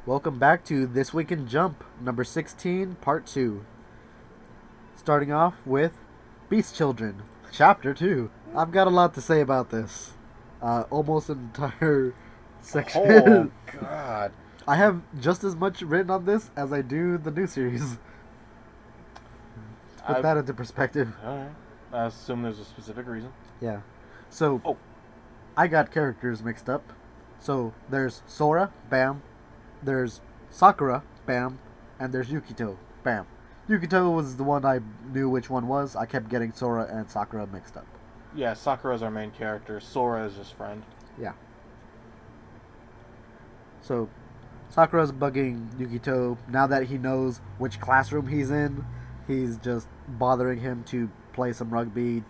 Welcome back to This Week in Jump, number 16, part 2. Starting off with Beast Children, chapter 2. I've got a lot to say about this. Almost an entire Oh section. God! I have just as much written on this as I do the new series. To put I that into perspective. all right. I assume there's a specific reason. Yeah. So, Oh, I got characters mixed up. So, there's Sora, bam. There's Sakura, bam. And there's Yukito, bam. Yukito was the one I knew which one was. I kept getting Sora and Sakura mixed up. yeah. Sakura's our main character. Sora is his friend. Yeah. So Sakura's bugging Yukito now that he knows which classroom he's in. He's just bothering him to play some rugby.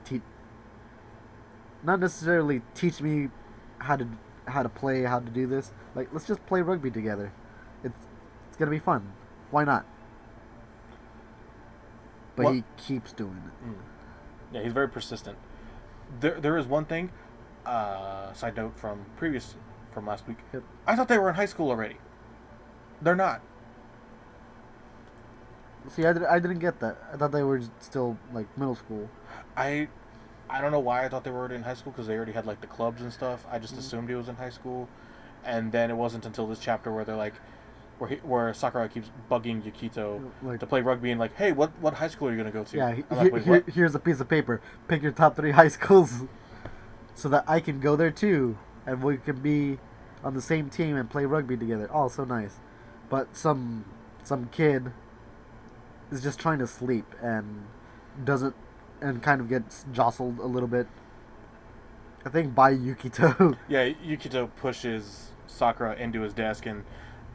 Not necessarily teach me how to play, how to do this. Like, let's just play rugby together. It's it's gonna be fun. Why not? But What? he keeps doing it. Mm. Yeah, he's very persistent. There is one thing. Side note from last week. Yep. I thought they were in high school already. They're not. See, I didn't get that. I thought they were still like middle school. I I don't know why I thought they were already in high school because they already had like the clubs and stuff. I just Mm. assumed he was in high school, and then it wasn't until this chapter where they're like, where Sakura keeps bugging Yukito Like, to play rugby and like, hey, what high school are you gonna go to? yeah, I'm like, wait, what? here's a piece of paper. Pick your top 3 high schools so that I can go there too, and we can be on the same team and play rugby together. Oh, so nice. But some kid is just trying to sleep and doesn't and kind of gets jostled a little bit. I think by Yukito. Yeah, Yukito pushes Sakura into his desk and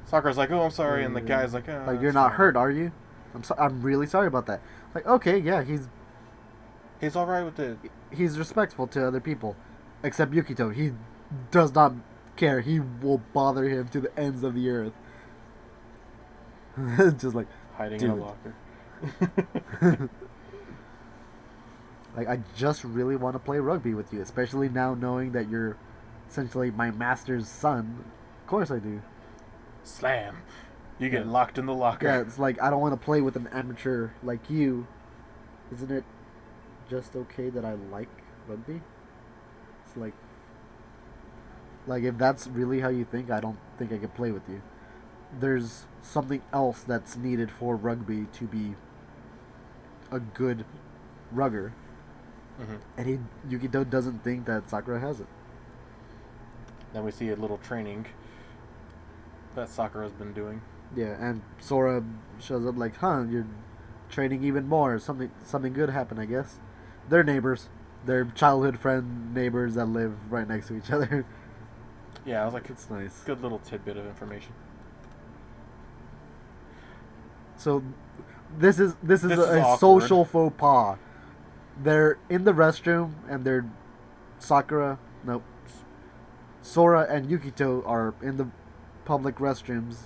Sakura's like, oh, I'm sorry, and the guy's like, oh, Like, you're it's not fine. hurt, are you? I'm really sorry about that. Like, okay, yeah, He's all right with it. he's respectful to other people, except Yukito. He does not care. He will bother him to the ends of the earth. Just like, Hiding in a dude. locker. Like, I just really want to play rugby with you, especially now knowing that you're essentially my master's son. Of course I do. Slam. You get Yeah. locked in the locker. Yeah, it's like I don't want to play with an amateur like you. Isn't it just okay that I like rugby? It's like if that's really how you think, I don't think I could play with you. There's something else that's needed for rugby to be a good rugger, Hmm. and Yukito doesn't think that Sakura has it. Then we see a little training that Sakura's been doing. Yeah, and Sora shows up like, "Huh, you're training even more. Something good happened, I guess." They're neighbors. They're childhood friend neighbors that live right next to each other. Yeah, I was like, It's nice. good little tidbit of information. So this is This is a awkward. social faux pas. They're in the restroom and they're Sakura, no, Sora and Yukito are in the public restrooms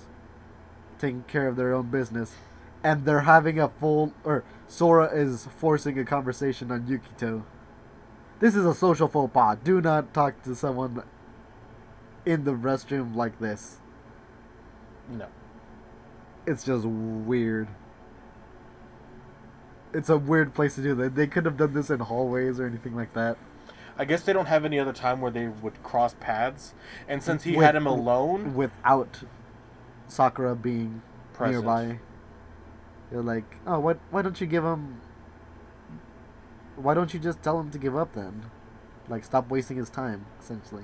taking care of their own business, and they're having a full or Sora is forcing a conversation on Yukito. This is a social faux pas. Do not talk to someone in the restroom like this. No. It's just weird. It's a weird place to do that. They could have done this in hallways or anything like that. I guess they don't have any other time where they would cross paths, and since he With- had him alone, without Sakura being present. nearby. They're like, oh, why don't you give him? Why don't you just tell him to give up then? Like, stop wasting his time, essentially.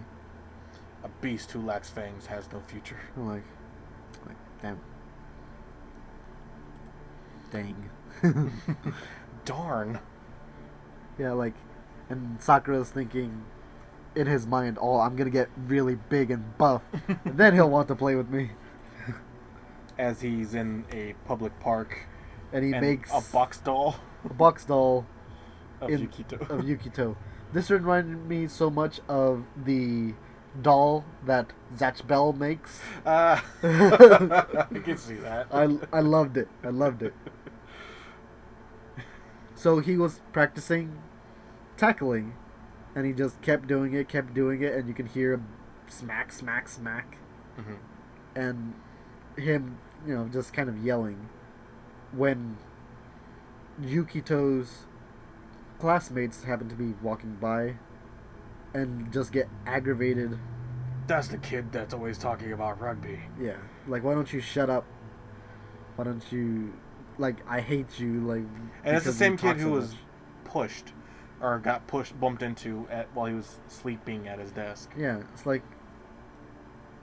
A beast who lacks fangs has no future. I'm like, damn, dang. Darn. Yeah, like, and Sakura's thinking in his mind, oh, I'm gonna get really big and buff, and then he'll want to play with me. As he's in a public park And he and makes a box doll a box doll of in- Yukito. of Yukito. This reminded me so much of the doll that Zatch Bell makes. I can see that. I loved it. I loved it. So he was practicing tackling, and he just kept doing it, and you can hear him smack, smack, smack. Hmm. And him, just kind of yelling when Yukito's classmates happen to be walking by and just get aggravated. That's the kid that's always talking about rugby. Yeah, like why don't you shut up? Why don't you, like, I hate you, like, And it's the because you same kid talk who so was much. pushed or got bumped into while he was sleeping at his desk. Yeah, it's like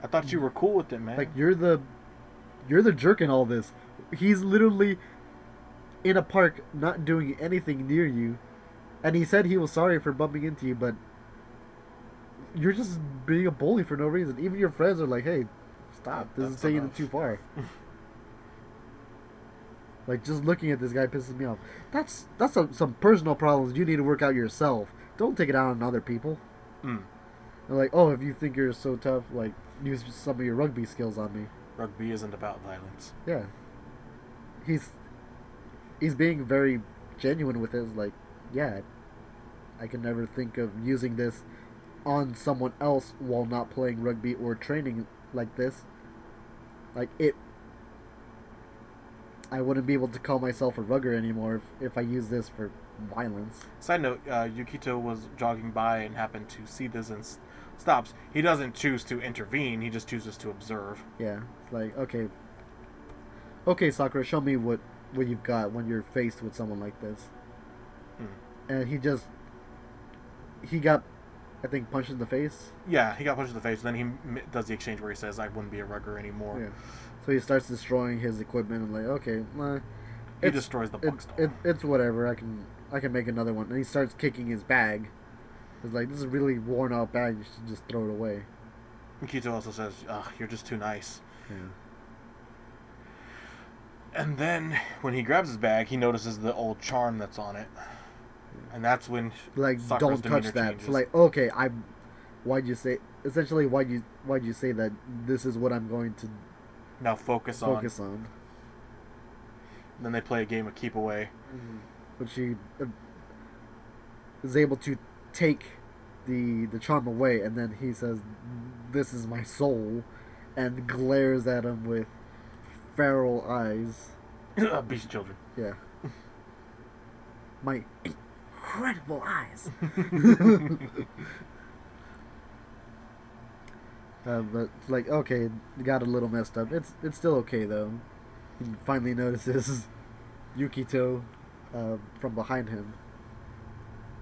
I thought you were cool with it, man. you're the jerk in all this. He's literally in a park, not doing anything near you, and he said he was sorry for bumping into you, but you're just being a bully for no reason. Even your friends are like, "Hey, stop! This is That's taking it enough. too far." Like, just looking at this guy pisses me off. That's some personal problems you need to work out yourself. Don't take it out on other people. Mm. They're like, oh, if you think you're so tough, like, use some of your rugby skills on me. Rugby isn't about violence. Yeah, he's he's being very genuine with it. Like, yeah, I can never think of using this on someone else while not playing rugby or training like this. Like, I wouldn't be able to call myself a rugger anymore if I use this for violence. Side note: Yukito was jogging by and happened to see this and stops. He doesn't choose to intervene. He just chooses to observe. Yeah, it's like, okay, Sakura, show me what you've got when you're faced with someone like this. Mm. And he got, I think, punched in the face. Yeah, he got punched in the face. Then he does the exchange where he says, "I wouldn't be a rugger anymore." Yeah. So he starts destroying his equipment. And like, okay, He destroys the box door. it's whatever. I can make another one. And he starts kicking his bag. It's like, this is a really worn out bag. You should just throw it away. Yukito also says, "You're just too nice." Yeah. And then when he grabs his bag, he notices the old charm that's on it, and that's when Like, Sakura's don't touch demeanor that. changes. So like, okay, why'd you say? Essentially, why'd you say that? This is what I'm going to Now focus on. Then they play a game of keep away. Mm-hmm. But she is able to take the charm away, and then he says, "This is my soul," and glares at him with feral eyes. Beast children. Yeah, my incredible eyes. But like, okay, got a little messed up. It's still okay though. He finally notices Yukito from behind him.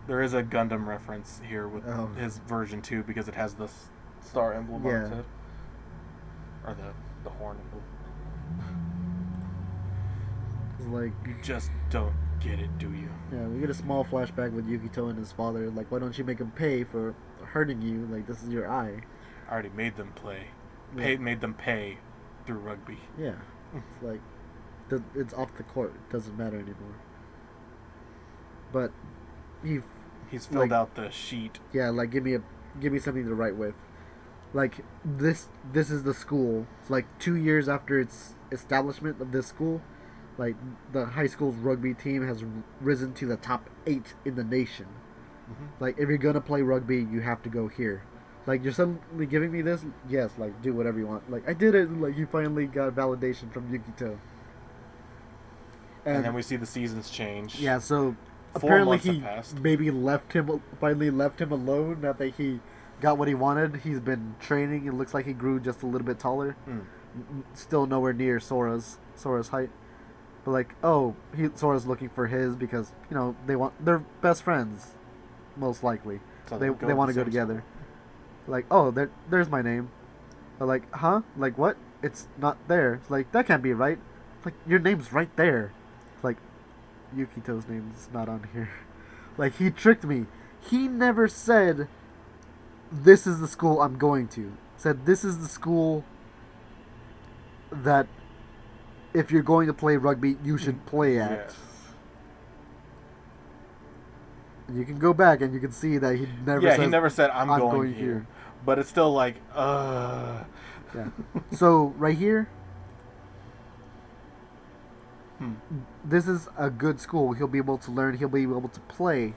There is a Gundam reference here with Oh. his version 2 because it has the star emblem on Yeah. its head. Or the horn emblem. It's like, You just don't get it, do you? yeah, we get a small flashback with Yukito and his father. Like, why don't you make him pay for hurting you? Like, this is your eye. I already made them play. Yeah. Made them pay through rugby. Yeah, it's like, it's off the court. It doesn't matter anymore. But He's filled like, out the sheet. yeah, like, give me something to write with. Like, this is the school. It's like 2 years after its establishment of this school. Like, the high school's rugby team has risen to the top 8 in the nation. Mm-hmm. Like, if you're gonna play rugby, you have to go here. Like, you're suddenly giving me this? Yes, like, do whatever you want. Like, I did it. Like, you finally got validation from Yukito. And then we see the seasons change. Yeah, so 4 apparently months have he passed. maybe finally left him alone. Now that he got what he wanted, he's been training. It looks like he grew just a little bit taller. Still nowhere near Sora's height. But like, Sora's looking for his because they're best friends, most likely. So they go want to the go same together. school. Like, there's my name. They're like, huh? Like, what? It's not there. It's like, that can't be right. It's like, your name's right there. It's like, Yukito's name's not on here. Like, he tricked me. He never said, this is the school I'm going to. Said, this is the school that if you're going to play rugby, you should play at. Yes. And you can go back and you can see that he never said I'm going here. here. But it's still like, Yeah. So right here, this is a good school. He'll be able to learn. He'll be able to play.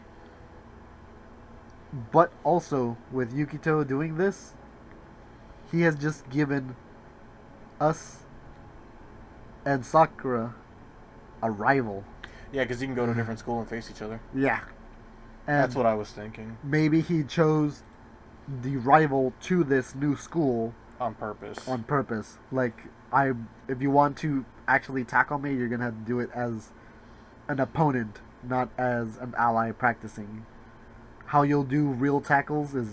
But also with Yukito doing this, he has just given us and Sakura a rival. Yeah, because you can go to a different school and face each other. Yeah. And That's what I was thinking. maybe he chose the rival to this new school On purpose. on purpose. Like, if you want to actually tackle me, you're gonna have to do it as an opponent, not as an ally practicing. How you'll do real tackles is,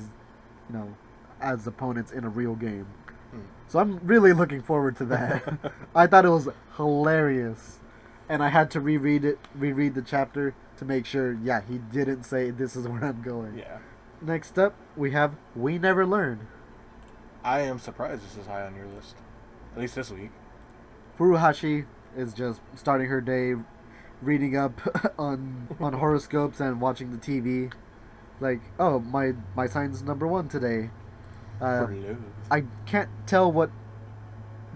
as opponents in a real game. So I'm really looking forward to that. I thought it was hilarious, and I had to reread the chapter to make sure. Yeah, he didn't say this is where I'm going. Yeah. Next up, we have We Never Learn. I am surprised this is high on your list. At least this week. Furuhashi is just starting her day reading up on horoscopes and watching the TV. Like, oh, my sign's number 1 today. For love. I can't tell what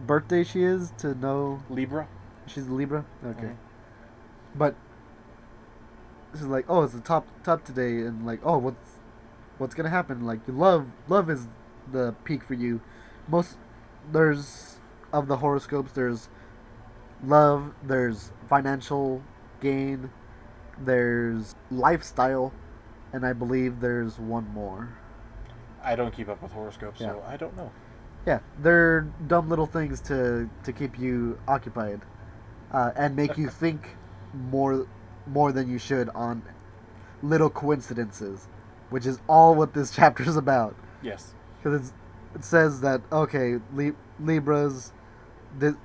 birthday she is to know. Libra? She's a Libra? Okay. Mhm. But this is like, oh, it's the top today, and like, oh, what's gonna happen? Like, love is the peak for you. There's of the horoscopes, there's love, there's financial gain, there's lifestyle, and I believe there's one more. I don't keep up with horoscopes, Yeah. so I don't know. Yeah, they're dumb little things to keep you occupied, and make you think more than you should on little coincidences, which is all what this chapter is about. Yes. Because it says that, okay, Libras,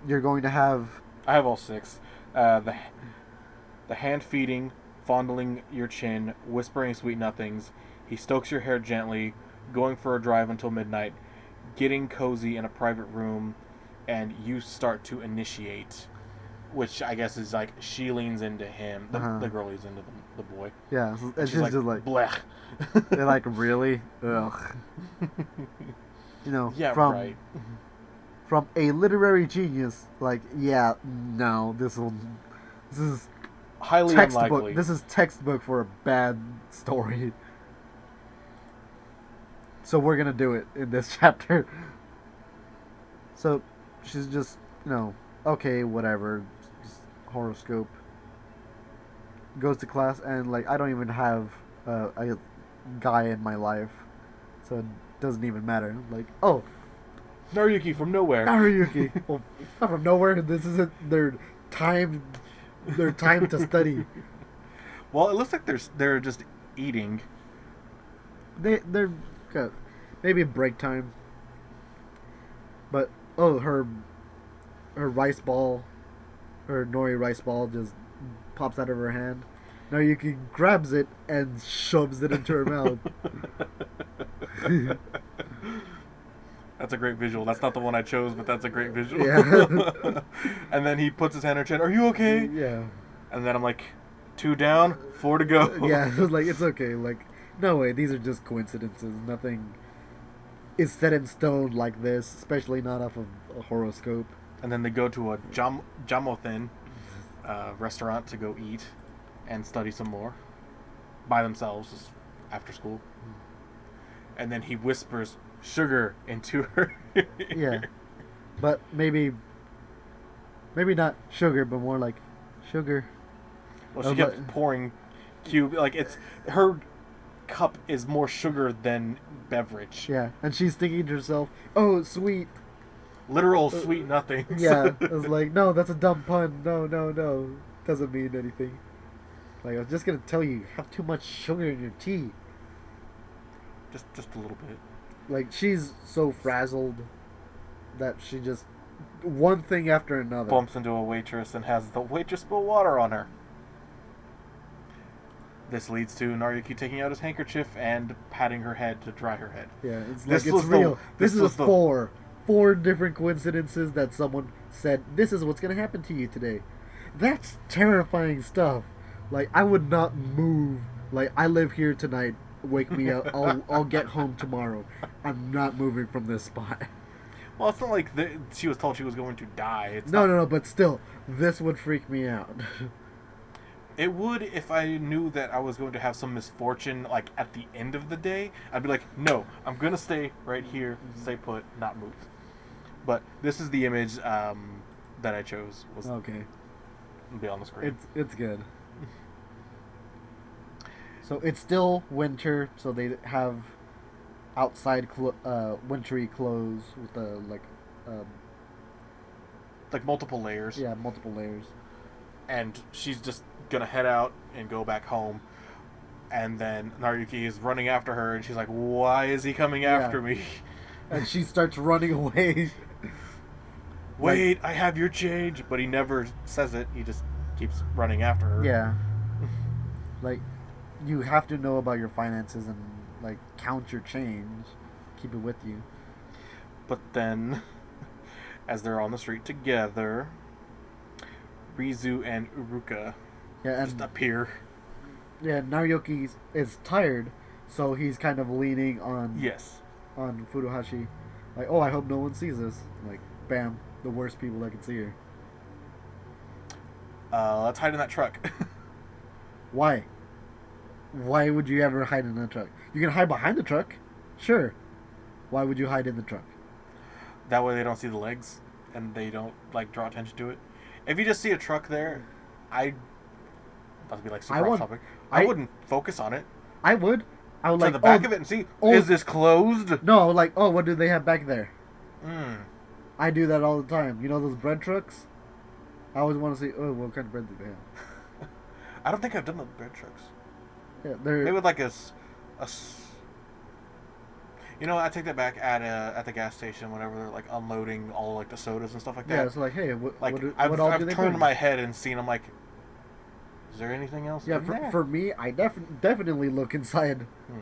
you're going to have. I have all 6. The hand feeding, fondling your chin, whispering sweet nothings. He strokes your hair gently, going for a drive until midnight, getting cozy in a private room, and you start to initiate. Which I guess is like she leans into him. The girl leans into the boy. Yeah, and she's like, just like, blech. they're like, really? Ugh. Yeah, from right. from a literary genius, like, yeah, no, this is Highly textbook. unlikely. This is textbook for a bad story. So we're gonna do it in this chapter. So she's just, okay, whatever, just horoscope. Goes to class, and like, I don't even have a guy in my life, so it doesn't even matter. Like, oh, Naruyuki from nowhere. Naruyuki. Well, not from nowhere. This isn't their time. Their time to study. Well, it looks like they're just eating. They're maybe break time. But her rice ball, her nori rice ball just pops out of her hand. Naruyuki grabs it and shoves it into her mouth. That's a great visual. That's not the one I chose, but that's a great visual. Yeah. And then he puts his hand on her chin. Are you okay? Yeah. And then I'm like, 2 down, 4 to go. Yeah, it was like, it's okay. Like, no way, these are just coincidences. Nothing is set in stone like this, especially not off of a horoscope. And then they go to a Jamothin restaurant to go eat and study some more by themselves just after school. And then he whispers sugar into her ear. Yeah. But maybe not sugar, but more like sugar. Well, she kept pouring cube. Like, it's her cup is more sugar than beverage. Yeah, and she's thinking to herself, "Oh, sweet." Literal sweet nothings. Yeah, I was like, "No, that's a dumb pun. No, doesn't mean anything." Like, I was just gonna tell you have too much sugar in your tea. Just a little bit. Like, she's so frazzled that she just one thing after another. Bumps into a waitress and has the waitress spill water on her. This leads to Naruyuki taking out his handkerchief and patting her head to dry her head. Yeah, it's This like, was it's the- real. this This was is the- four different coincidences that someone said, "This is what's gonna happen to you today." That's terrifying stuff. Like, I would not move. Like, I live here tonight. Wake me up. I'll get home tomorrow. I'm not moving from this spot. Well, it's not like she was told she was going to die. It's No, not, no, but still, this would freak me out. It would if I knew that I was going to have some misfortune, like, at the end of the day. I'd be like, no, I'm going to stay right here, stay put, not move. But this is the image that I chose was Okay. be on the screen. It's good. So it's still winter, so they have outside wintry clothes with the um, Like multiple layers. yeah, multiple layers. And she's just gonna head out and go back home. And then Naruyuki is running after her, and she's like, "Why is he coming after me?" And she starts running away. Wait, I have your change. But he never says it. He just keeps running after her. Yeah. Like, you have to know about your finances and, like, count your change. Keep it with you. But then, as they're on the street together, Rizu and Uruka just appear. Yeah, Naruyuki is tired, so he's kind of leaning on on Furuhashi. Like, oh, I hope no one sees this. Like, bam, the worst people that can see her. Let's hide in that truck. Why? Why would you ever hide in the truck? You can hide behind the truck, sure. Why would you hide in the truck? That way they don't see the legs, and they don't like draw attention to it. If you just see a truck there, I'd be like super off topic. I wouldn't focus on it. I would. I would like the back of it and see. Is this closed? No, like, oh, what do they have back there? Mm. I do that all the time. You know those bread trucks? I always want to see. Oh, what kind of bread do they have? I don't think I've done the bread trucks. Yeah, they're. Maybe with like a. You know, I take that back at the gas station whenever they're like unloading all like the sodas and stuff like that. Yeah, it's like, hey, I've turned my head and seen. I'm like, is there anything else? Yeah, for me, I definitely look inside. Mm-hmm.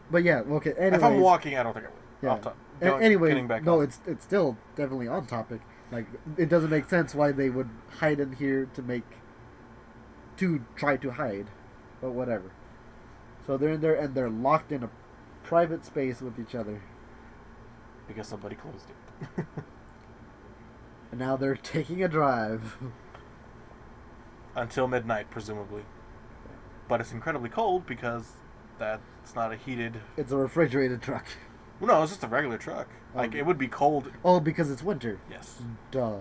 But yeah, okay. Anyways, if I'm walking, I don't think I would. Yeah. Anyway, no, it's still definitely on topic. Like, it doesn't make sense why they would hide in here to try to hide, but whatever. So they're in there and they're locked in a private space with each other. Because somebody closed it. And now they're taking a drive. Until midnight, presumably. But it's incredibly cold because that's not a heated... It's a refrigerated truck. Well, no, it's just a regular truck. Like, it would be cold. Oh, because it's winter. Yes. Duh.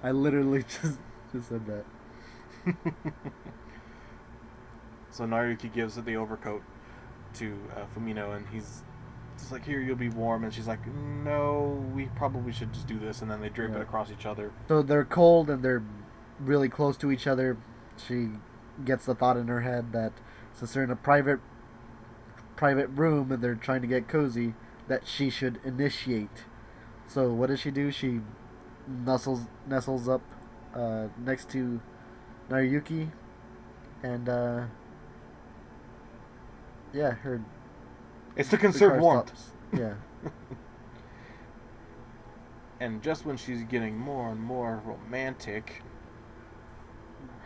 I literally just said that. So Naruyuki gives the overcoat to Fumino, and he's just like, here, you'll be warm. And she's like, no, we probably should just do this. And then they drape it across each other. So they're cold and they're really close to each other. She gets the thought in her head that since they're in a private room and they're trying to get cozy, that she should initiate. So what does she do? She nestles up next to Naruyuki, and her. It's to conserve warmth. Yeah. And just when she's getting more and more romantic,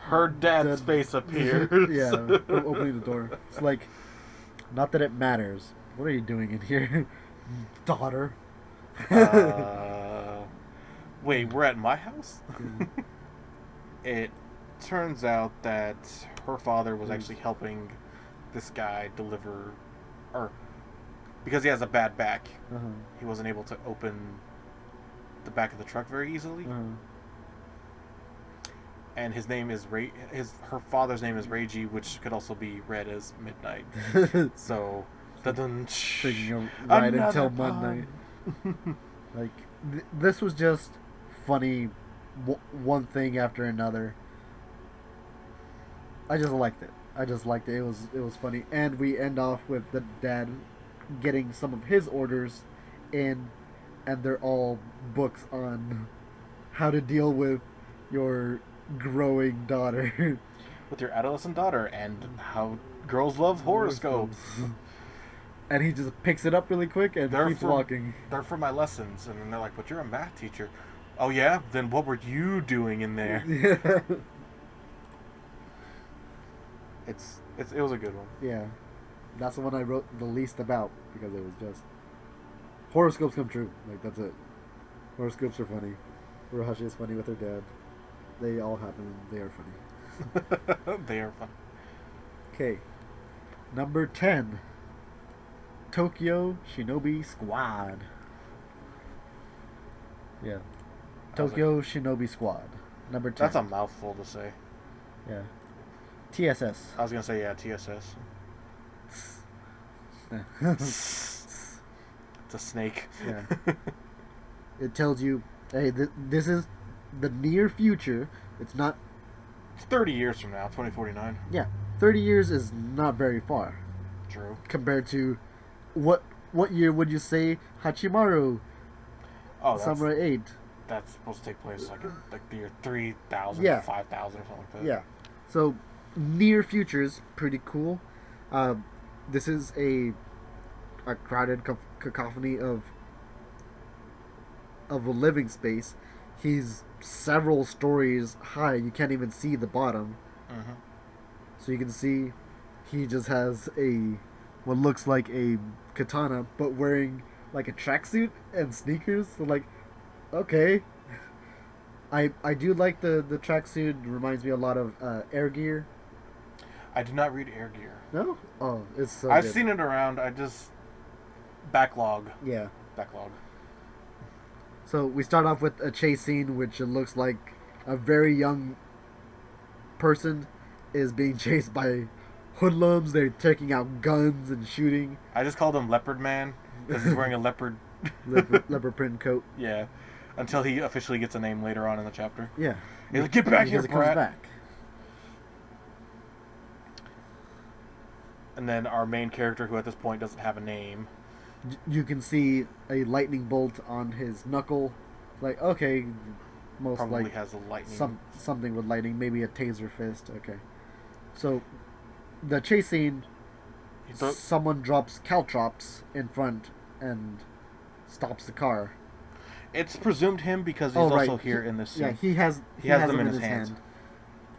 her dad's face appears. Yeah, opening the door. It's like, not that it matters. What are you doing in here, daughter? Wait, we're at my house? It turns out that her father was actually helping this guy deliver, or because he has a bad back, he wasn't able to open the back of the truck very easily. And his name is her father's name is Reiji, which could also be read as midnight. So, taking a ride until midnight. Like, this was just funny, one thing after another. I just liked it. It was funny, and we end off with the dad getting some of his orders in, and they're all books on how to deal with your growing daughter. With your adolescent daughter, and how girls love horoscopes. And he just picks it up really quick and keeps walking. They're for my lessons. And then they're like, but you're a math teacher. Oh yeah? Then what were you doing in there? Yeah. It was a good one. Yeah. That's the one I wrote the least about, because it was just horoscopes come true. Like, that's it. Horoscopes are funny. Furuhashi is funny with her dad. They all happen. They are funny. They are fun. Okay. Number 10. Tokyo Shinobi Squad. Yeah. Tokyo Shinobi Squad, number 10. That's a mouthful to say. Yeah. TSS. I was gonna say, yeah, TSS. It's a snake. Yeah. It tells you, hey, this is the near future. It's not. It's 30 years from now, 2049. Yeah, 30 years is not very far. True. Compared to what year would you say Hachimaru Samurai 8? That's supposed to take place like in the year 3000, Yeah. 5000 or something like that. Yeah. So near future is pretty cool. This is a crowded cacophony of a living space. He's several stories high. You can't even see the bottom. Mm-hmm. So you can see he just has what looks like a katana, but wearing like a tracksuit and sneakers. So like, okay. I do like the tracksuit. Reminds me a lot of Air Gear. I did not read Air Gear. No? Oh, it's so I've good. seen it around. I just backlog. Yeah. Backlog. So we start off with a chase scene, which it looks like a very young person is being chased by hoodlums. They're taking out guns and shooting. I just called him Leopard Man because he's wearing a leopard leopard print coat. Yeah, until he officially gets a name later on in the chapter. Yeah, he's like, "Get back here, it brat!" comes back. And then our main character, who at this point doesn't have a name, you can see a lightning bolt on his knuckle. Like, okay, most probably like has a lightning. Something with lightning, maybe a taser fist. Okay, so the chase scene, someone drops caltrops in front and stops the car. It's presumed him because he's also here in this scene. Yeah, he has them in his hand.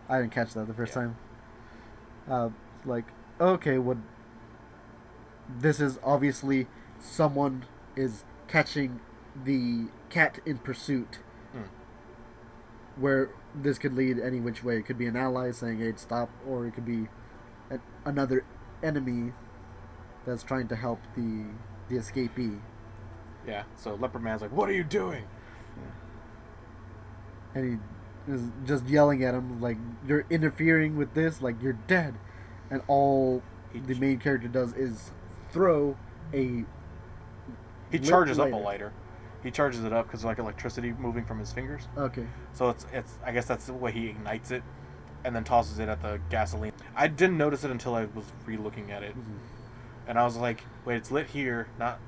I didn't catch that the first time. Like, okay, this is obviously someone is catching the cat in pursuit. Where this could lead any which way. It could be an ally saying, hey, stop, or it could be another enemy that's trying to help the escapee. Yeah, so Leopard Man's like, "What are you doing?" Yeah. And he is just yelling at him, like, you're interfering with this, like, you're dead. And all the main character does is throw a... He charges up a lighter. He charges it up because like electricity moving from his fingers. Okay. So it's I guess that's the way he ignites it, and then tosses it at the gasoline. I didn't notice it until I was re-looking at it, and I was like, "Wait, it's lit here, not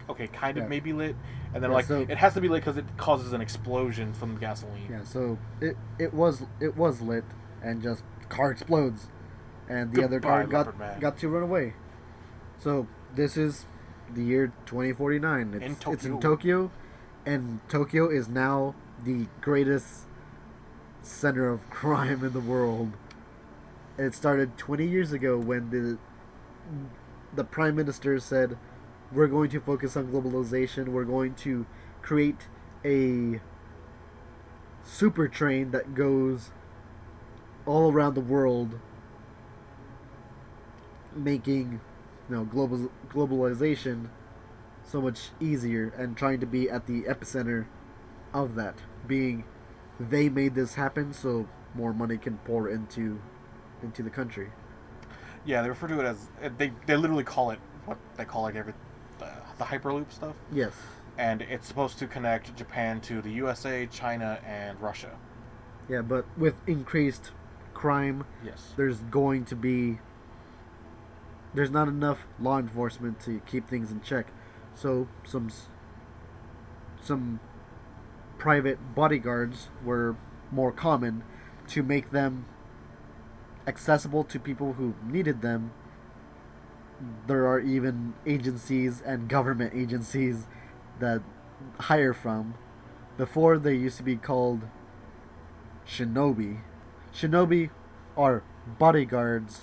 okay, kind of maybe lit." And then so, it has to be lit because it causes an explosion from the gasoline. Yeah. So it was lit, and just the car explodes, and the other car got to run away. So this is the year 2049. It's in Tokyo, and Tokyo is now the greatest center of crime in the world. It started 20 years ago when the prime minister said, we're going to focus on globalization, we're going to create a super train that goes all around the world, making globalization so much easier, and trying to be at the epicenter of that, being they made this happen so more money can pour into the country. Yeah, they refer to it as they literally call it what they call like the Hyperloop stuff. Yes. And it's supposed to connect Japan to the USA, China, and Russia. Yeah, but with increased crime, yes, there's not enough law enforcement to keep things in check. So some private bodyguards were more common to make them accessible to people who needed them. There are even agencies and government agencies that hire from. Before, they used to be called shinobi. Shinobi are bodyguards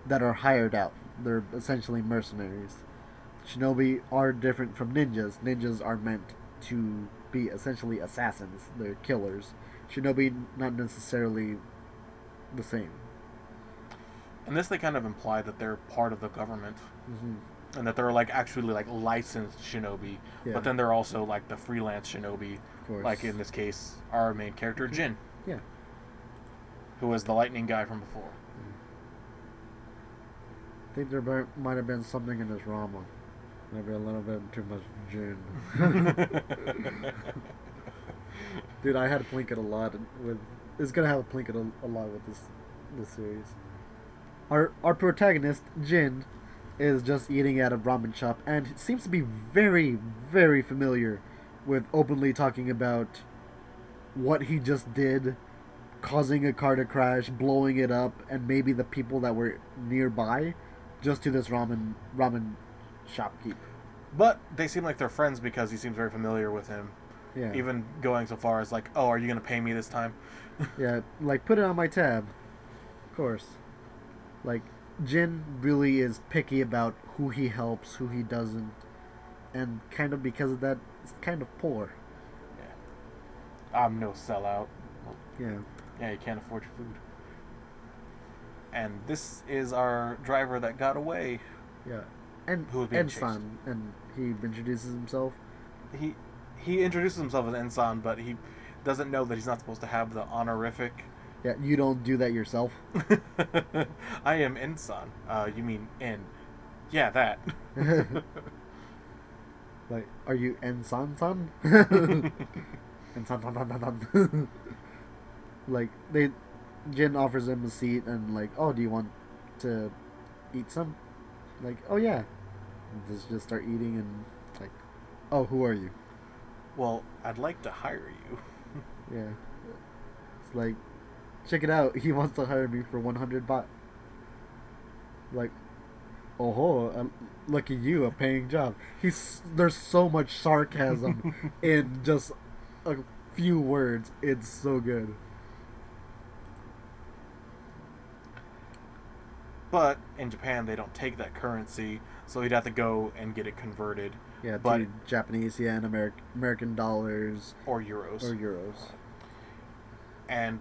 that are hired out. They're essentially mercenaries. Shinobi are different from ninjas. Ninjas are meant to be essentially assassins. They're killers. Shinobi, not necessarily the same. And this, they kind of imply that they're part of the government. and that they're like actually like licensed shinobi, Yeah. but then they're also like the freelance shinobi, Of course. like in this case our main character Jin, Yeah. who was the lightning guy from before. I think there might have been something in this ramen. Maybe a little bit too much gin. Dude, I had to plink it a lot with. It's gonna have to plink it a lot with this series. Our protagonist Jin is just eating at a ramen shop and seems to be very very familiar with openly talking about what he just did, causing a car to crash, blowing it up, and maybe the people that were nearby, just to this ramen shopkeep. But they seem like they're friends because he seems very familiar with him. Yeah. Even going so far as like, oh, are you gonna pay me this time? Yeah, like put it on my tab. Of course. Like Jin really is picky about who he helps, who he doesn't, and kind of because of that, it's kind of poor. Yeah. I'm no sellout. Yeah. Yeah, you can't afford your food. And this is our driver that got away. Yeah. And Who was being Ensan, and he introduces himself. He introduces himself as Ensan, but he doesn't know that he's not supposed to have the honorific. Yeah, you don't do that yourself. I am Ensan. You mean N? Yeah, that. Like, are you Ensan-san? Ensan-san-san-san-san. Like, Jin offers him a seat and like, oh, do you want to eat some? Like, oh yeah. And just start eating and like, oh, who are you? Well, I'd like to hire you. Yeah. It's like, check it out. He wants to hire me for 100 baht. Like, oh, lucky you, a paying job. There's so much sarcasm in just a few words. It's so good. But in Japan, they don't take that currency, so he'd have to go and get it converted. Yeah, but to Japanese yen, American dollars, or euros. And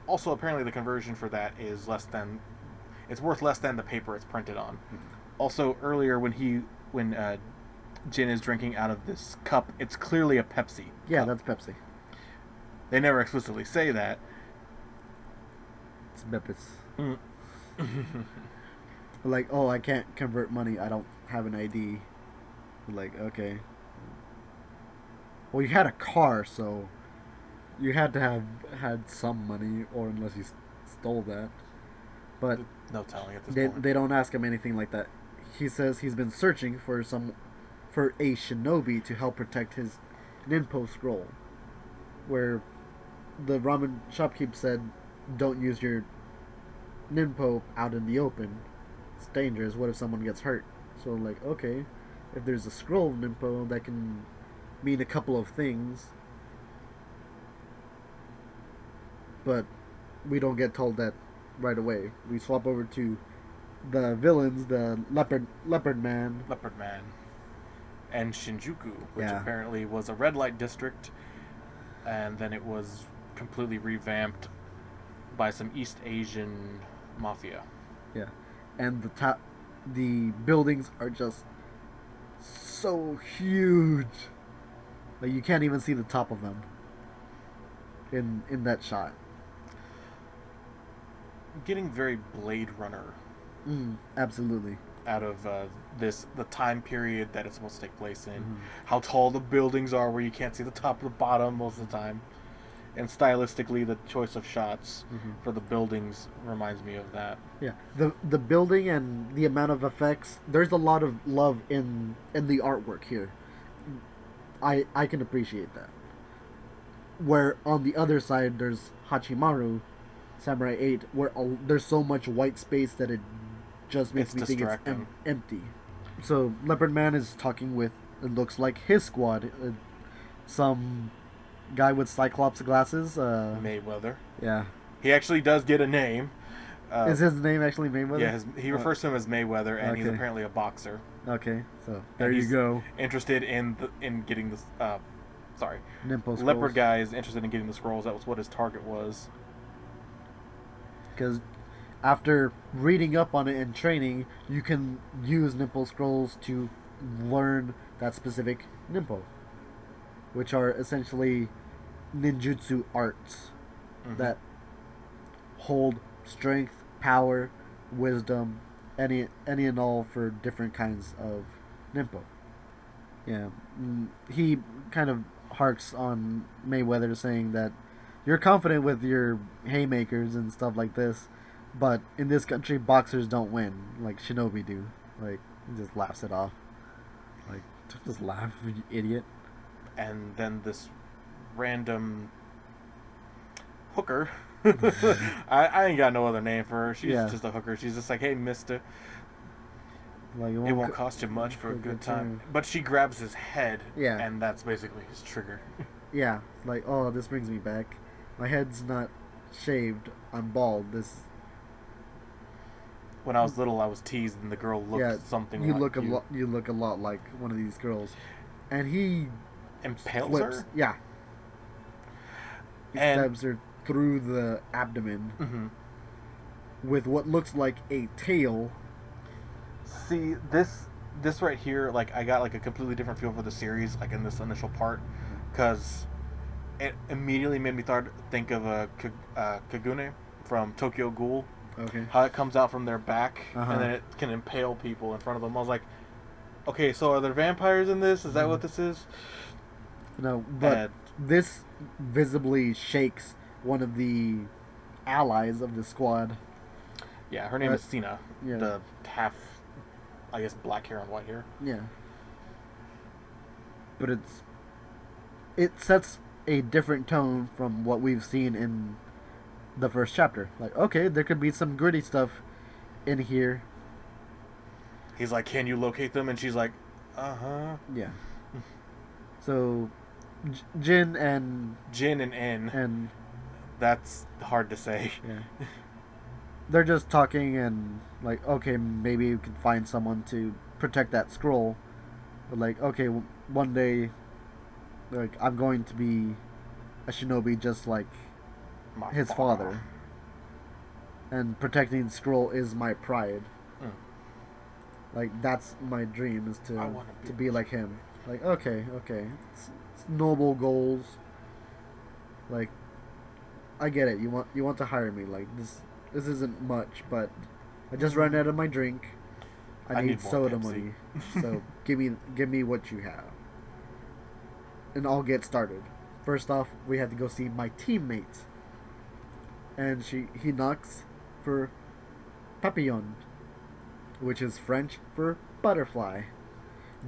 also, apparently, the conversion for that is it's worth less than the paper it's printed on. Mm-hmm. Also, earlier when Jin is drinking out of this cup, it's clearly a Pepsi. Yeah, cup. that's Pepsi. They never explicitly say that. It's Pepsi. Like, oh, I can't convert money. I don't have an ID. Like, okay. Well, you had a car, so you had to have had some money, or unless you stole that. But no telling at this point. They don't ask him anything like that. He says he's been searching for a shinobi to help protect his ninpo scroll, where the ramen shopkeep said, "Don't use your ninpo out in the open. It's dangerous. What if someone gets hurt?" So like, okay, if there's a scroll ninpo, that can mean a couple of things, but we don't get told that right away. We swap over to the villains, the leopard man, and Shinjuku, which apparently was a red light district, and then it was completely revamped by some East Asian mafia. Yeah, and the buildings are just so huge. Like, you can't even see the top of them in that shot. Getting very Blade Runner. Absolutely. Out of the time period that it's supposed to take place in. How tall the buildings are, where you can't see the top or the bottom most of the time. And stylistically, the choice of shots for the buildings reminds me of that. Yeah, the building and the amount of effects. There's a lot of love in the artwork here. I can appreciate that. Where on the other side, there's Hachimaru, Samurai 8, where there's so much white space that it just makes me think it's empty. So Leopard Man is talking with, it looks like his squad, some guy with Cyclops glasses. Mayweather. Yeah. He actually does get a name. Is his name actually Mayweather? Yeah, he refers to him as Mayweather, and he's apparently a boxer. Okay, so there you go. Interested in getting this. Ninpo Leopard guy is interested in getting the scrolls. That was what his target was. Because After reading up on it and training, you can use Nimpo scrolls to learn that specific Nimpo, which are essentially ninjutsu arts Mm-hmm. that hold strength, power, wisdom, any and all for different kinds of Nimpo. Yeah, he kind of harks on Mayweather saying that you're confident with your haymakers and stuff like this, but in this country, boxers don't win like Shinobi do. Like, he just laughs it off. Like, just laugh, you idiot. And then this random hooker. I ain't got no other name for her. She's Yeah, just a hooker. She's just like, hey, mister, like it won't cost you much for a good time. But she grabs his head, Yeah, and that's basically his trigger. yeah. Like, oh, this brings me back. My head's not shaved. I'm bald. This, When I was little, I was teased, and the girl yeah. looked something You like look a you. lot. You look a lot like one of these girls, and he Impales flips. her? Yeah, he And. stabs her through the abdomen Mm-hmm. with what looks like a tail. See, this right here, like, I got, like, a completely different feel for the series, like, in this initial part, because it immediately made me think of Kagune from Tokyo Ghoul. Okay. How it comes out from their back, Uh and huh. then it can impale people in front of them. I was like, okay, so are there vampires in this? Is that what this is? No, but And this visibly shakes one of the allies of the squad. yeah, her name Uh, is Sina, yeah, the half, I guess, black hair and white hair. yeah. But it sets a different tone from what we've seen in the first chapter. Like, okay, there could be some gritty stuff in here. He's like, can you locate them? And she's like, uh-huh. Yeah. So, Jin Jin and N. and That's hard to say. yeah, they're just talking and like, okay, maybe we could find someone to protect that scroll. But like, okay, one day, like, I'm going to be a shinobi just like My his father, and protecting the scroll is my pride. Mm. Like, that's my dream, is I to want to be. be like him. Like, okay, it's noble goals. Like, I get it. You want to hire me. Like, this isn't much, but I just ran out of my drink. I need more soda Pepsi. money. So give me what you have, and I'll get started. First off, we have to go see my teammate, and he knocks for papillon, which is French for butterfly.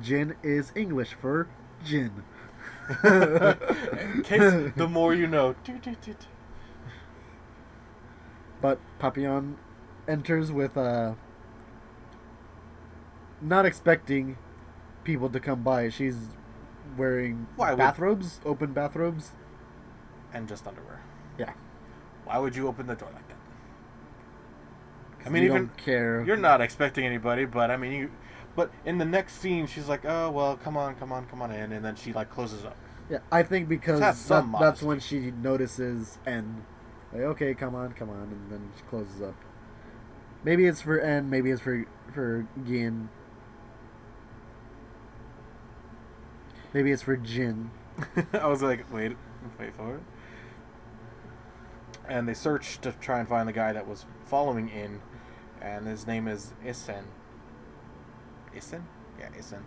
Jin is English for gin. In case the more you know. But Papillon enters with not expecting people to come by. She's wearing Why would bathrobes, open bathrobes. and just underwear? Yeah, Why would you open the door like that? I 'cause mean, you even don't care. you're not expecting anybody, but I mean, you. But in the next scene, she's like, "Oh well, come on in," and then she like closes up. Yeah, I think Just have because some that's when modesty. she notices and like, okay, come on, and then she closes up. Maybe it's for N, maybe it's for Gin, maybe it's for Jin. I was like, wait for it. And they search to try and find the guy that was following in, and his name is Isen. Isen? Yeah, Isen.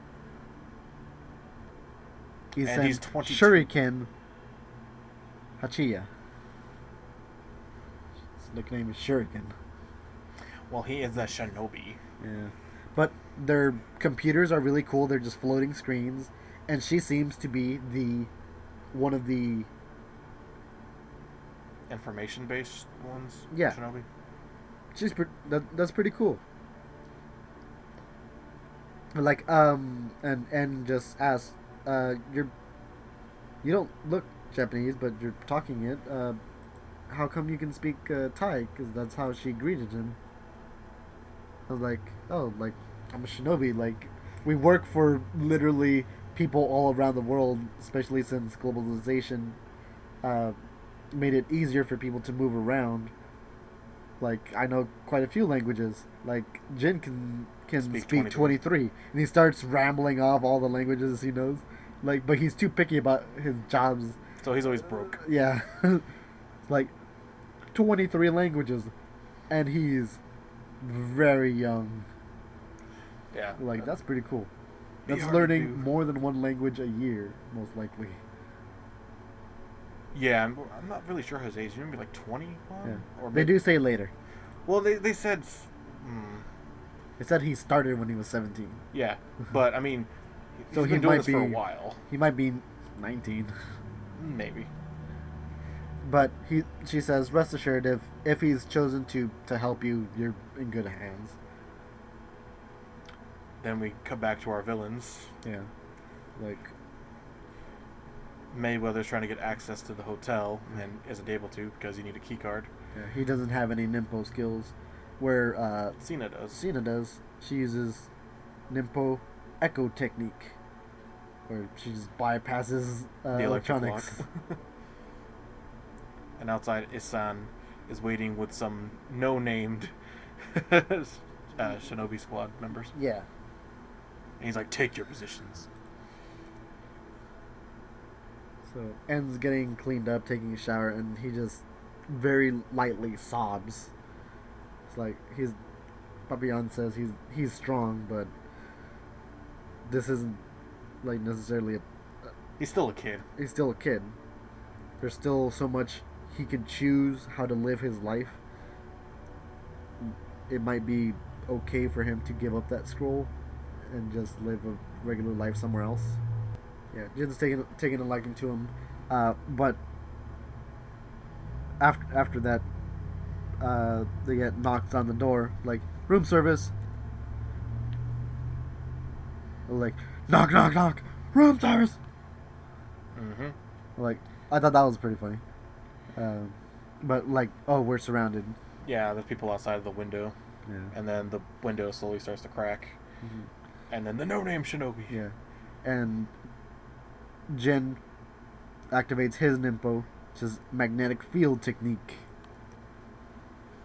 He And he's sent 22. Shuriken Hachiya. His nickname is Shuriken. Well, he is a shinobi. Yeah. But their computers are really cool. They're just floating screens, and she seems to be the one of the Information-based ones. yeah. Shinobi. That's pretty cool. Like and just asks, you don't look Japanese, but you're talking it. How come you can speak Thai? Because that's how she greeted him. I was like, oh, like, I'm a shinobi. Like, we work for literally people all around the world, especially since globalization uh, made it easier for people to move around. Like I know quite a few languages. Like Jin can Speak speak 23. 23, and he starts rambling off all the languages he knows. Like, but he's too picky about his jobs. So he's always broke. Yeah, like 23 languages, and he's very young. Yeah. Like that's pretty cool. Be That's hard to learning do. more than one language a year, most likely. Yeah, I'm not really sure his age. Maybe like 21? Yeah, Or they maybe, do say later. well, they said. Hmm, They said he started when he was 17, yeah, but I mean, so he's he been doing might this for a be while. 19. Maybe. But she says, rest assured, if he's chosen to help you, you're in good hands. Then we come back to our villains. Yeah, like Mayweather's trying to get access to the hotel and isn't able to because you need a key card. yeah, he doesn't have any Nimpo skills, where Cena does. Cena does. She uses Nimpo Echo technique, where she just bypasses The electric electronics. lock. And outside, Isan is waiting with some no-named Shinobi Squad members. Yeah, And he's like, take your positions. so En's getting cleaned up, taking a shower, and he just very lightly sobs. It's like Papillon says he's strong, but this isn't like necessarily He's still a kid. he's still a kid. There's still so much he can choose how to live his life. It might be okay for him to give up that scroll and just live a regular life somewhere else. Yeah, Jin's taking a liking to him, but after that, they get knocked on the door, like room service. Like knock knock knock, room service. Mm-hmm. Like I thought that was pretty funny, but like oh we're surrounded. Yeah, there's people outside of the window. Yeah. And then the window slowly starts to crack. Mm-hmm. And then the no-name Shinobi. Yeah, and Jin activates his Nimpo, which is magnetic field technique,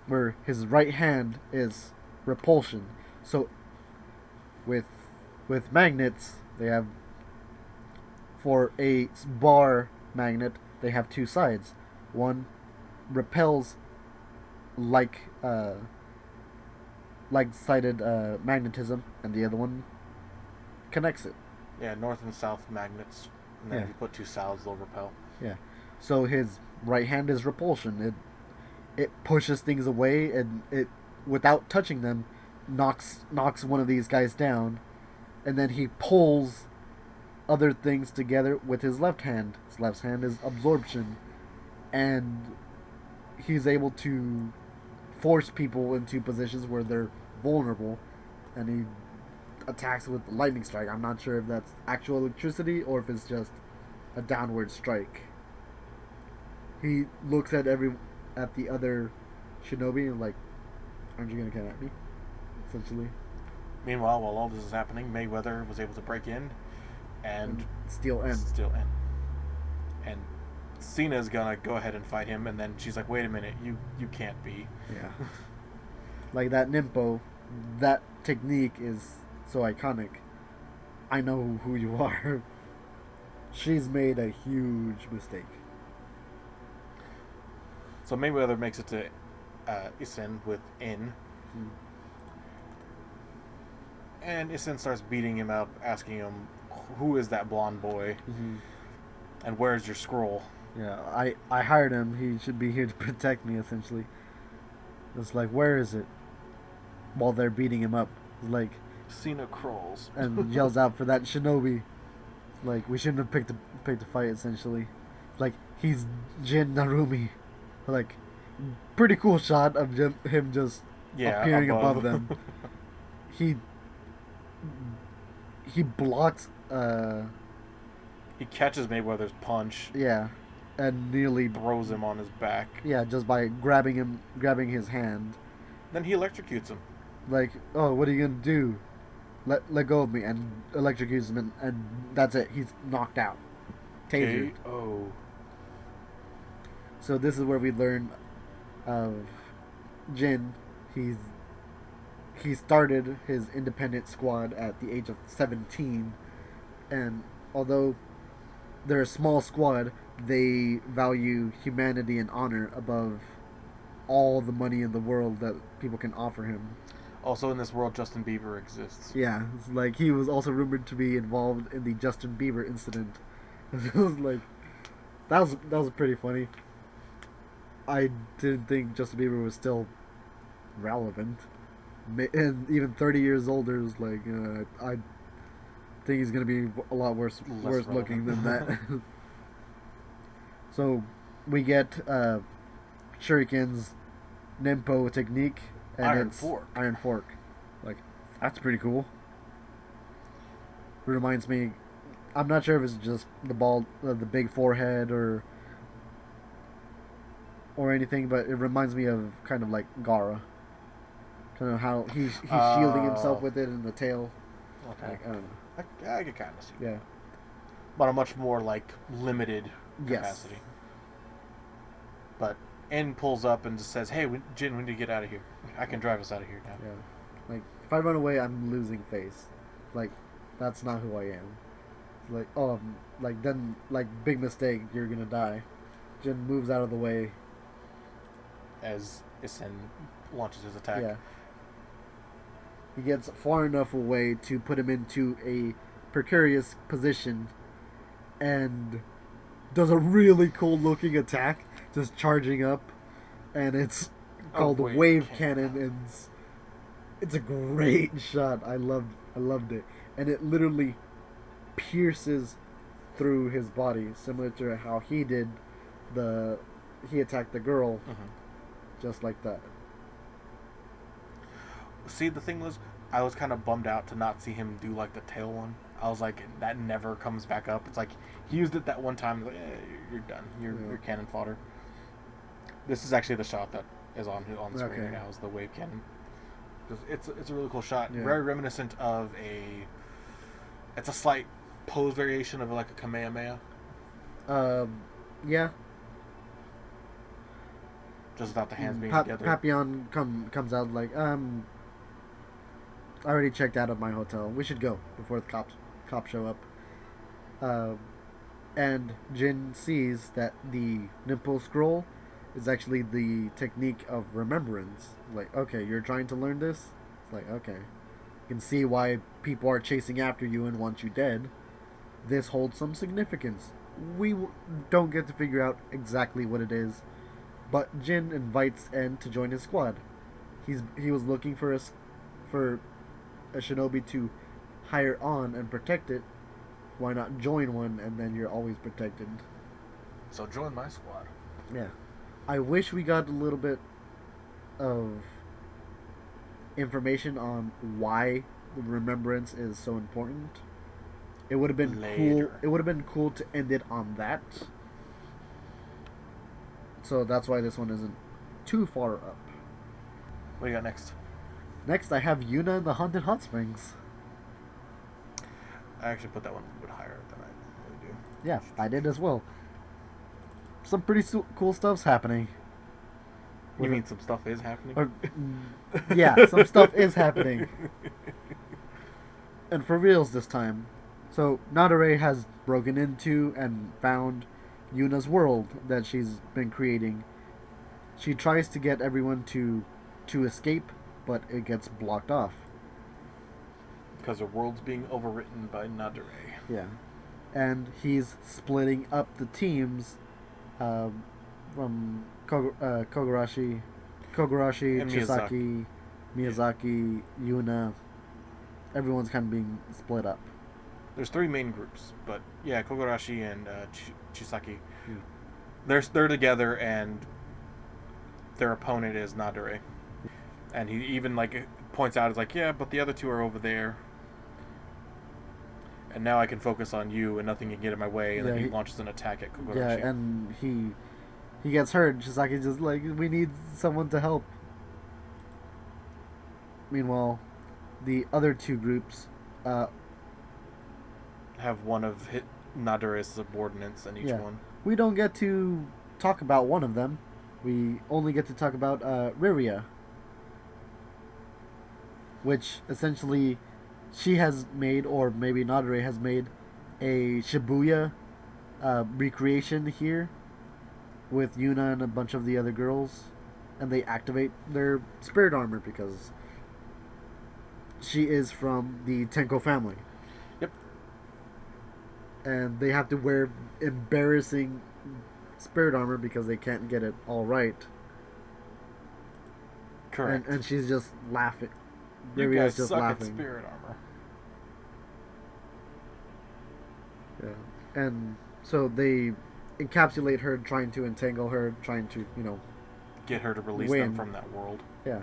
where his right hand is repulsion. So with magnets, they have for a bar magnet, they have two sides. One repels like sided magnetism, and the other one connects it. Yeah, north and south magnets. And then Yeah. if you put two sides, they'll repel. Yeah. So his right hand is repulsion. It pushes things away, and it without touching them knocks one of these guys down, and then he pulls other things together with his left hand. His left hand is absorption, and he's able to force people into positions where they're vulnerable, and he attacks with lightning strike. I'm not sure if that's actual electricity or if it's just a downward strike. He looks at the other shinobi and like, aren't you gonna come at me? Essentially. Meanwhile, while all this is happening, Mayweather was able to break in and Steal end. still in. And Cena's gonna go ahead and fight him, and then she's like, "Wait a minute, you can't be." Yeah. Like that Nimpo, that technique is so iconic. I know who you are. She's made a huge mistake. So Mayweather makes it to Isin with In, and Isin starts beating him up, asking him, "Who is that blonde boy? Mm-hmm. And where's your scroll?" Yeah, I hired him. He should be here to protect me, essentially. It's like, where is it? While they're beating him up. It's like, Cena crawls and yells out for that shinobi. Like, we shouldn't have picked a fight, essentially. Like, he's Jin Narumi. Like, pretty cool shot of him just appearing above them. He blocks, He catches Mayweather's punch, yeah, and nearly throws him on his back. yeah, just by grabbing his hand. Then he electrocutes him. Like, oh, what are you gonna do? Let go of me, and electrocutes him, and that's it. He's knocked out. Tasered. Oh. So this is where we learn of Jin, he's he started his independent squad at the age of 17, and although they're a small squad, they value humanity and honor above all the money in the world that people can offer him. Also, in this world, Justin Bieber exists. Yeah, it's like he was also rumored to be involved in the Justin Bieber incident. It was like that was pretty funny. I didn't think Justin Bieber was still relevant, and even 30 years older is like I think he's gonna be a lot worse looking than that. So we get Shuriken's Nimpo technique, and Iron it's Fork. Iron Fork. Like that's pretty cool. It reminds me. I'm not sure if it's just the big forehead or anything, but it reminds me of kind of like Gara. Kind of how he's shielding himself with it in the tail. Okay. Like, I don't know. I can kind of see. Yeah. But a much more like limited Yes. capacity. But N pulls up and just says, "Hey, Jin, we need to get out of here. I can drive us out of here now." Yeah. Like if I run away, I'm losing face. Like that's not who I am. Like like then like big mistake, you're gonna die. Jin moves out of the way. As Isen launches his attack. Yeah. He gets far enough away to put him into a precarious position and does a really cool looking attack, just charging up, and it's called Wave Cannon, and it's a great shot. I loved it, and it literally pierces through his body, similar to how he did he attacked the girl, just like that. See, the thing was, I was kind of bummed out to not see him do like the tail one. I was like, that never comes back up. It's like he used it that one time. Like, you're done. You're cannon fodder. This is actually the shot that is on the screen right now. Is the wave cannon. It's a really cool shot. Yeah. Very reminiscent of It's a slight pose variation of like a Kamehameha. Yeah. Just without the hands being together. Papillon comes out like, I already checked out of my hotel. We should go before the cops show up. And Jin sees that the Nimpo scroll is actually the technique of remembrance. Like, okay, you're trying to learn this? It's like, okay. You can see why people are chasing after you and want you dead. This holds some significance. We don't get to figure out exactly what it is, but Jin invites En to join his squad. He was looking for a shinobi to hire on and protect it. Why not join one and then you're always protected? So join my squad. Yeah. I wish we got a little bit of information on why the remembrance is so important. It would have been cool. It would have been cool to end it on that. So that's why this one isn't too far up. What do you got next? Next, I have Yuna in the Haunted Hot Springs. I actually put that one a bit higher than I really do. Yeah, I did as well. Some pretty cool stuff's happening. You mean some stuff is happening? Yeah, some stuff is happening. And for reals this time. So, Nadare has broken into and found Yuna's world that she's been creating. She tries to get everyone to escape, but it gets blocked off. Because her world's being overwritten by Nadare. Yeah. And he's splitting up the teams from Kogarashi, And Chisaki, Miyazaki, Yuna. Everyone's kind of being split up. There's 3 main groups, but yeah, Kogarashi and Chisaki. They're together, and their opponent is Nadare. And he even like points out, is like, yeah, but the other 2 are over there. And now I can focus on you, and nothing can get in my way. And then he launches an attack at Kogarashi. Yeah, and he gets hurt. Chisaki just like, we need someone to help. Meanwhile, the other 2 groups have one of Nadare's subordinates in each one. We don't get to talk about one of them. We only get to talk about Riria, which essentially she has made, or maybe Nadare has made, a Shibuya recreation here with Yuna and a bunch of the other girls, and they activate their spirit armor because she is from the Tenko family. Yep. And they have to wear embarrassing spirit armor because they can't get it all right. Correct. And she's just laughing. You Riria's guys just suck laughing. at spirit armor. Yeah. And so they encapsulate her, trying to entangle her, trying to, Get her to release win. them from that world. Yeah.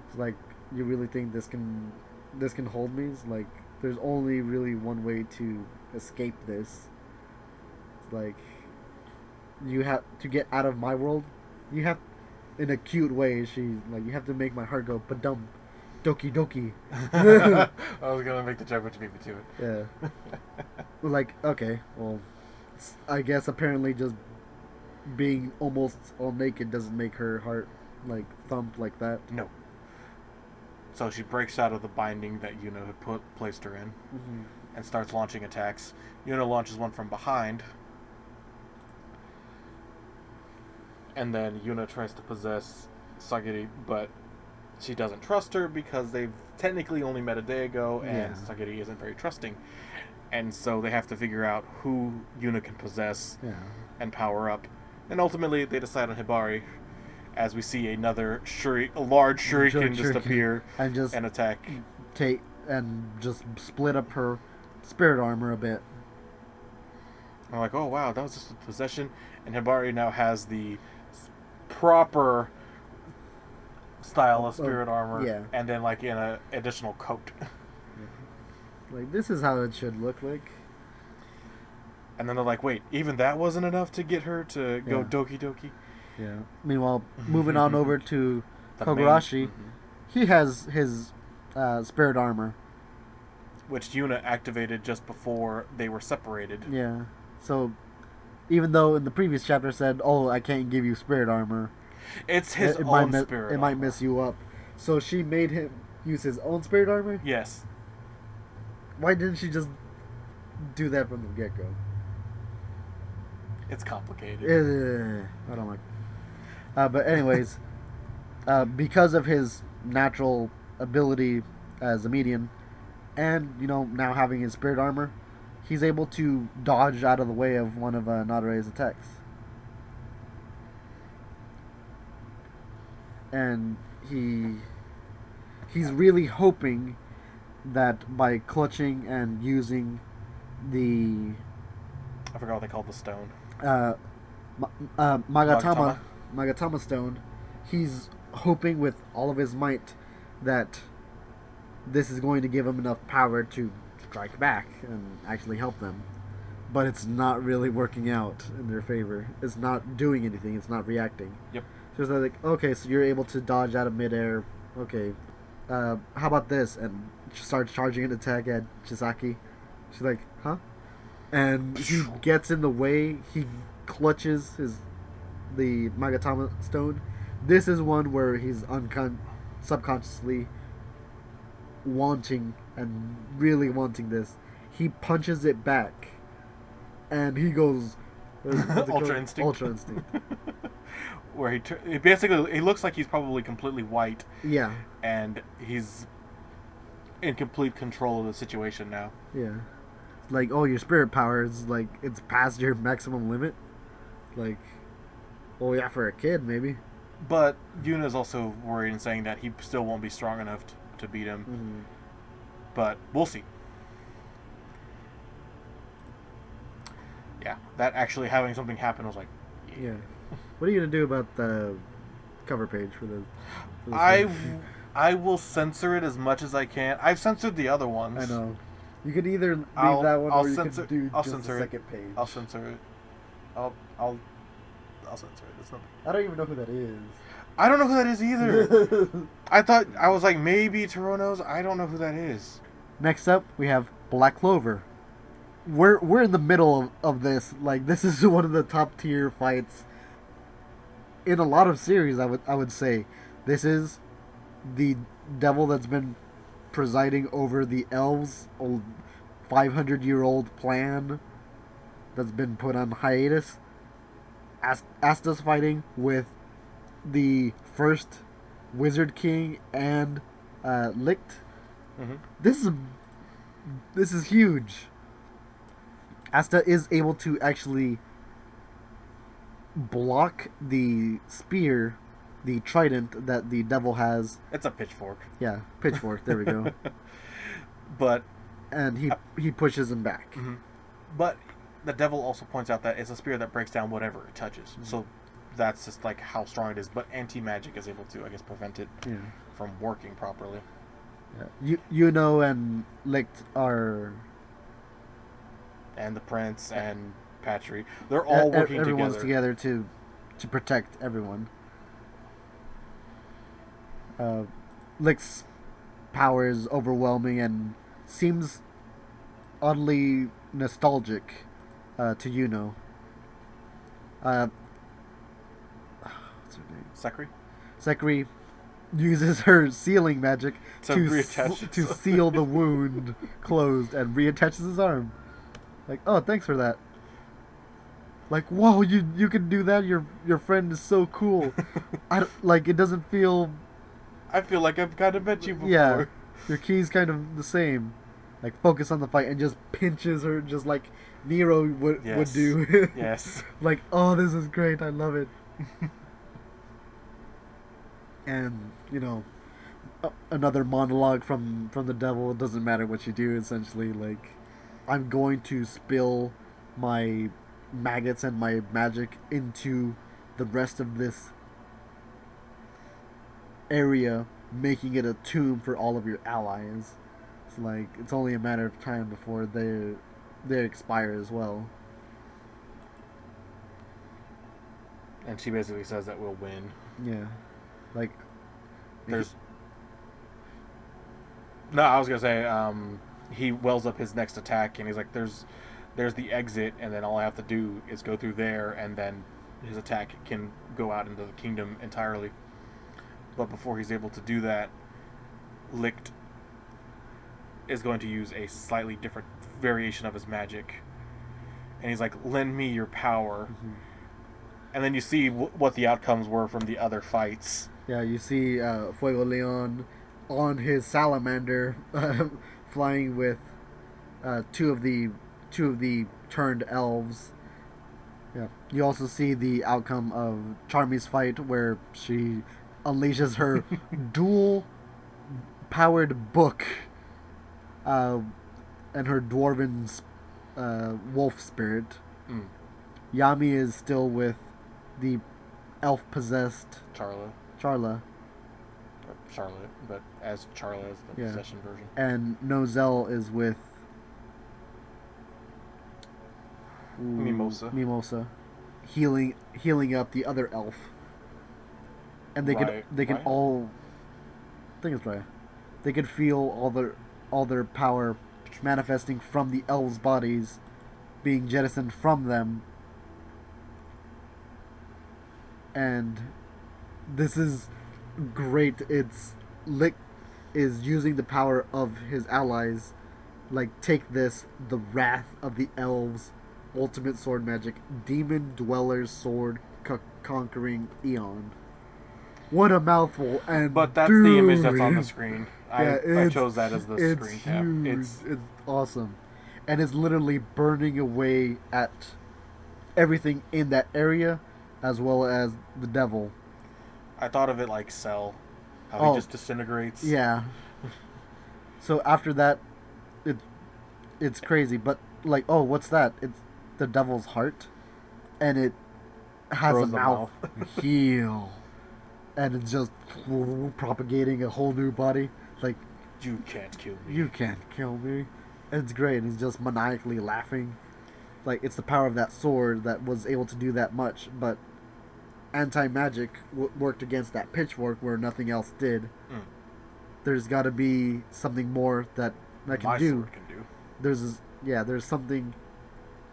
It's like, you really think this can hold me? It's like, there's only really one way to escape this. It's like, you have to get out of my world. You have, in a cute way, she's like, you have to make my heart go badum, doki doki. I was gonna make the joke, but you beat me to it. Yeah. Like, okay, well, I guess apparently just being almost all naked doesn't make her heart like thump like that. No. So she breaks out of the binding that Yuna had placed her in, and starts launching attacks. Yuna launches one from behind, and then Yuna tries to possess Sagiri, but she doesn't trust her because they've technically only met a day ago, and Sagiri isn't very trusting. And so they have to figure out who Yuna can possess and power up. And ultimately, they decide on Hibari, as we see another a large shuriken just appear and attack. And just split up her spirit armor a bit. I'm like, oh wow, that was just a possession. And Hibari now has the proper style of spirit armor, and then like in an additional coat. Like, this is how it should look like. And then they're like, wait, even that wasn't enough to get her to go doki doki? Yeah. Meanwhile, moving on over to Kogarashi, he has his spirit armor, which Yuna activated just before they were separated. Yeah. So, even though in the previous chapter said, oh, I can't give you spirit armor, it's his own spirit armor. It might mess you up. So she made him use his own spirit armor? Yes. Why didn't she just do that from the get-go? It's complicated. I don't like it. But anyways, because of his natural ability as a medium, and, now having his spirit armor, he's able to dodge out of the way of one of Nadare's attacks. And he's really hoping that by clutching and using the... I forgot what they called the stone. Magatama stone, he's hoping with all of his might that this is going to give him enough power to strike back and actually help them. But it's not really working out in their favor. It's not doing anything. It's not reacting. Yep. So it's like, okay, so you're able to dodge out of midair. Okay. How about this? And she starts charging an attack at Chisaki. She's like, huh? And he gets in the way. He clutches the Magatama stone. This is one where he's subconsciously wanting and really wanting this. He punches it back, and he goes Ultra Instinct. Ultra Instinct. Where he basically, he looks like he's probably completely white. Yeah. And he's in complete control of the situation now. Yeah. Like, oh, your spirit power is like, it's past your maximum limit. Like, oh yeah, for a kid maybe. But Yuna's also worried and saying that he still won't be strong enough to beat him. Mm-hmm. But we'll see. Yeah, that actually having something happen was like, yeah. What are you gonna do about the cover page for the? I will censor it as much as I can. I've censored the other ones. I know. You could either leave that one, or you could do I'll just censor the it. second page. I'll censor it. I'll censor it. It's not. I don't even know who that is. I don't know who that is either. I was like, maybe Taro knows. I don't know who that is. Next up, we have Black Clover. We're in the middle of this. Like, this is one of the top tier fights in a lot of series. I would say this is the devil that's been presiding over the elves' old 500-year-old plan that's been put on hiatus. Asta's fighting with the first Wizard King and Licht. Mm-hmm. This is huge. Asta is able to actually block the spear, the trident that the devil has. It's a pitchfork. Yeah, pitchfork. There we go. But And he pushes him back. mm-hmm. But the devil also points out that it's a spear that breaks down whatever it touches. Mm-hmm. So that's just like how strong it is. But anti-magic is able to, I guess, prevent it from working properly. Yeah. Yuno and Licht are... And the prince and Patry. They're all working everyone's together to protect everyone. Licht's power is overwhelming and seems oddly nostalgic to Yuno. What's her name? Sekri uses her sealing magic to seal the wound closed and reattaches his arm. Like, oh, thanks for that. Like, whoa, you can do that. Your friend is so cool. It doesn't feel. I feel like I've kind of met you before. Yeah, your key's kind of the same. Like, focus on the fight and just pinches her, just like Nero would do. Yes. Like, oh, this is great. I love it. And another monologue from the devil. It doesn't matter what you do. Essentially, like, I'm going to spill my maggots and my magic into the rest of this area, making it a tomb for all of your allies. It's like it's only a matter of time before they expire as well. And she basically says that we'll win. Yeah, like there's. No, I was gonna say he wells up his next attack, and he's like, "There's the exit, and then all I have to do is go through there, and then his attack can go out into the kingdom entirely." But before he's able to do that, Licht is going to use a slightly different variation of his magic, and he's like, "Lend me your power." Mm-hmm. And then you see what the outcomes were from the other fights. Yeah, you see Fuego Leon on his salamander, flying with two of the turned elves. Yeah. You also see the outcome of Charmy's fight, where she unleashes her dual powered book and her dwarven wolf spirit. Yami is still with the elf possessed Charla, but as Charla is the possession version. And Nozel is with Mimosa, healing up the other elf. And they can all, I think it's Raya. They could feel all their power manifesting from the elves' bodies, being jettisoned from them. And this is great. It's Licht is using the power of his allies. Like, take this, the wrath of the elves, ultimate sword magic, demon dweller's sword, conquering Eon. What a mouthful! But that's the image that's on the screen. I chose that as the screen cap. It's awesome, and it's literally burning away at everything in that area, as well as the devil. I thought of it like Cell, how he just disintegrates. Yeah. So after that, it's crazy. But like, oh, what's that? It's the devil's heart, and it has a mouth. Heal. And it's just propagating a whole new body. Like, you can't kill me. You can't kill me. And it's great. And he's just maniacally laughing. Like, it's the power of that sword that was able to do that much. But anti-magic worked against that pitchfork where nothing else did. There's got to be something more that can do. Sword can do. There's something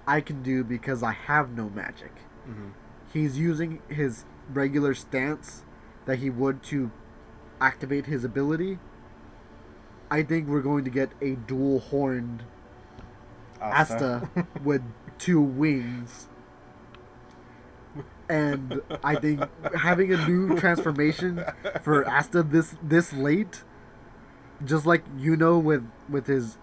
I can do because I have no magic. Mm-hmm. He's using his regular stance that he would to activate his ability, I think we're going to get a dual horned Asta with two wings. And I think having a new transformation for Asta this late, just like with his,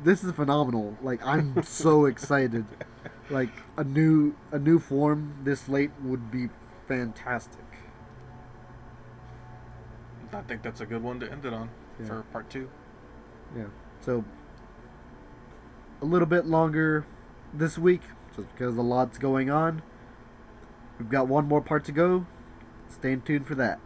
this is phenomenal. Like I'm so excited. Like a new form this late would be fantastic. I think that's a good one to end it on for part 2. Yeah. So a little bit longer this week, just because a lot's going on. We've got one more part to go. Stay tuned for that.